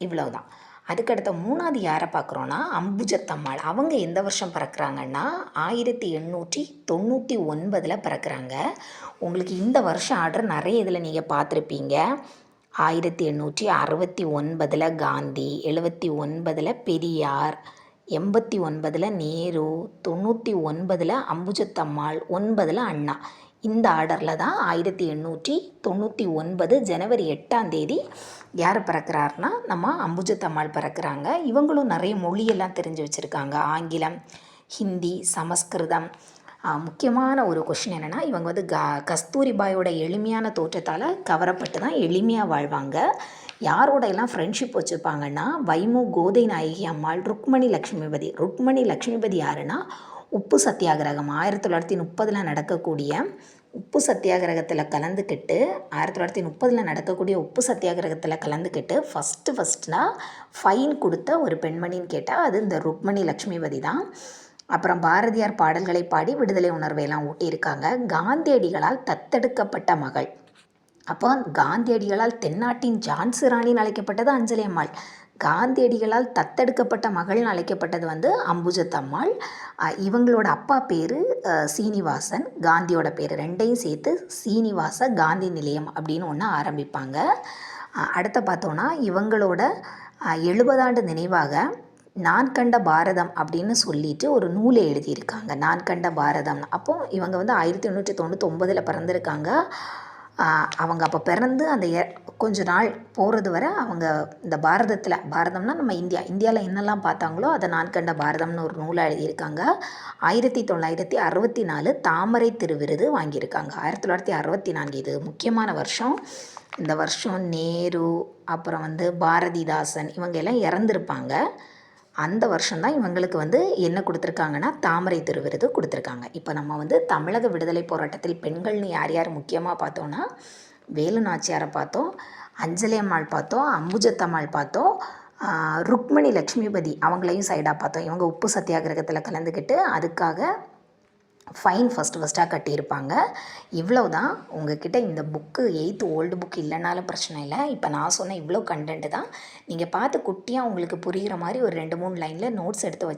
இவ்வளவுதான். அதுக்கடுத்த 3வது யாரை பார்க்குறோன்னா அம்புஜத்தம்மாள். அவங்க எந்த வருஷம் பிறக்கிறாங்கன்னா 1899 பிறக்கிறாங்க. உங்களுக்கு இந்த வருஷம் ஆர்டர் நிறைய இதில் நீங்கள் பார்த்துருப்பீங்க. 1869 காந்தி, 79 பெரியார், 89 நேரு, 99 அம்புஜத்தம்மாள், 9 அண்ணா. இந்த ஆர்டரில் தான் 1899 ஜனவரி 8ஆம் தேதி யார் பிறக்கிறாருன்னா நம்ம அம்புஜத்தம்மாள் பிறக்கிறாங்க. இவங்களும் நிறைய மொழியெல்லாம் தெரிஞ்சு வச்சுருக்காங்க. ஆங்கிலம், ஹிந்தி, சமஸ்கிருதம். முக்கியமான ஒரு கொஷின் என்னென்னா, இவங்க வந்து கஸ்தூரிபாயோட எளிமையான தோற்றத்தால் கவரப்பட்டு தான் எளிமையாக வாழ்வாங்க. யாரோட எல்லாம் ஃப்ரெண்ட்ஷிப் வச்சுருப்பாங்கன்னா வைமு கோதை நாயகி அம்மாள், ருக்மணி லக்ஷ்மிபதி. ருக்மணி லக்ஷ்மிபதி யாருன்னா உப்பு சத்தியாகிரகம் 1930 நடக்கக்கூடிய உப்பு சத்தியாகிரகத்தில் கலந்துக்கிட்டு 1930 நடக்கக்கூடிய உப்பு சத்தியாகிரகத்தில் கலந்துக்கிட்டு ஃபஸ்ட்டுனா ஃபைன் கொடுத்த ஒரு பெண்மணின்னு கேட்டால் அது இந்த ருக்மணி லக்ஷ்மிபதி தான். அப்புறம் பாரதியார் பாடல்களை பாடி விடுதலை உணர்வையெல்லாம் ஊட்டியிருக்காங்க. காந்தியடிகளால் தத்தெடுக்கப்பட்ட மகள். அப்போ காந்தியடிகளால் தென்னாட்டின் ஜான்சி ராணின்னு அழைக்கப்பட்டது அஞ்சலை அம்மாள். காந்தியடிகளால் தத்தெடுக்கப்பட்ட மகள்னு அழைக்கப்பட்டது வந்து அம்புஜத்தம்மாள். இவங்களோட அப்பா பேர் சீனிவாசன், காந்தியோட பேர் ரெண்டையும் சேர்த்து சீனிவாச காந்தி நிலையம் அப்படின்னு ஒன்று ஆரம்பிப்பாங்க. அடுத்த பார்த்தோன்னா இவங்களோட 70 ஆண்டு நினைவாக நான் கண்ட பாரதம் அப்படின்னு சொல்லிட்டு ஒரு நூலை எழுதியிருக்காங்க. நான் கண்ட பாரதம். அப்போது இவங்க வந்து 1899 பிறந்திருக்காங்க. அவங்க அப்போ பிறந்து அந்த கொஞ்ச நாள் போகிறது வரை அவங்க இந்த பாரதம்னா நம்ம இந்தியாவில் என்னெல்லாம் பார்த்தாங்களோ அதை நான் கண்ட பாரதம்னு ஒரு நூலை எழுதியிருக்காங்க. 1964 தாமரை திருவிருது வாங்கியிருக்காங்க. 1964 இது முக்கியமான வருஷம். இந்த வருஷம் நேரு, அப்புறம் வந்து பாரதிதாசன் இவங்க எல்லாம் இறந்துருப்பாங்க. அந்த வருஷம்தான் இவங்களுக்கு வந்து என்ன கொடுத்துருக்காங்கன்னா தாமரை திருவிருது கொடுத்துருக்காங்க. இப்போ நம்ம வந்து தமிழக விடுதலை போராட்டத்தில் பெண்கள்னு யார் யார் முக்கியமாக பார்த்தோன்னா வேலு நாச்சியாரை பார்த்தோம், அஞ்சலை அம்மாள் பார்த்தோம், அம்புஜத்தம்மாள் பார்த்தோம், ருக்மணி லக்ஷ்மிபதி அவங்களையும் சைடாக பார்த்தோம். இவங்க உப்பு சத்தியாகிரகத்தில் கலந்துக்கிட்டு அதுக்காக ஃபைன் ஃபஸ்ட்டாக கட்டியிருப்பாங்க. இவ்வளோ தான் உங்ககிட்ட இந்த புக்கு 8th ஓல்டு புக் இல்லைனாலும் பிரச்சனை இல்லை. இப்போ நான் சொன்ன இவ்வளோ கண்டென்ட்டு தான். நீங்கள் பார்த்து குட்டியாக உங்களுக்கு புரிகிற மாதிரி ஒரு 2-3 லைனில் நோட்ஸ் எடுத்து வச்சு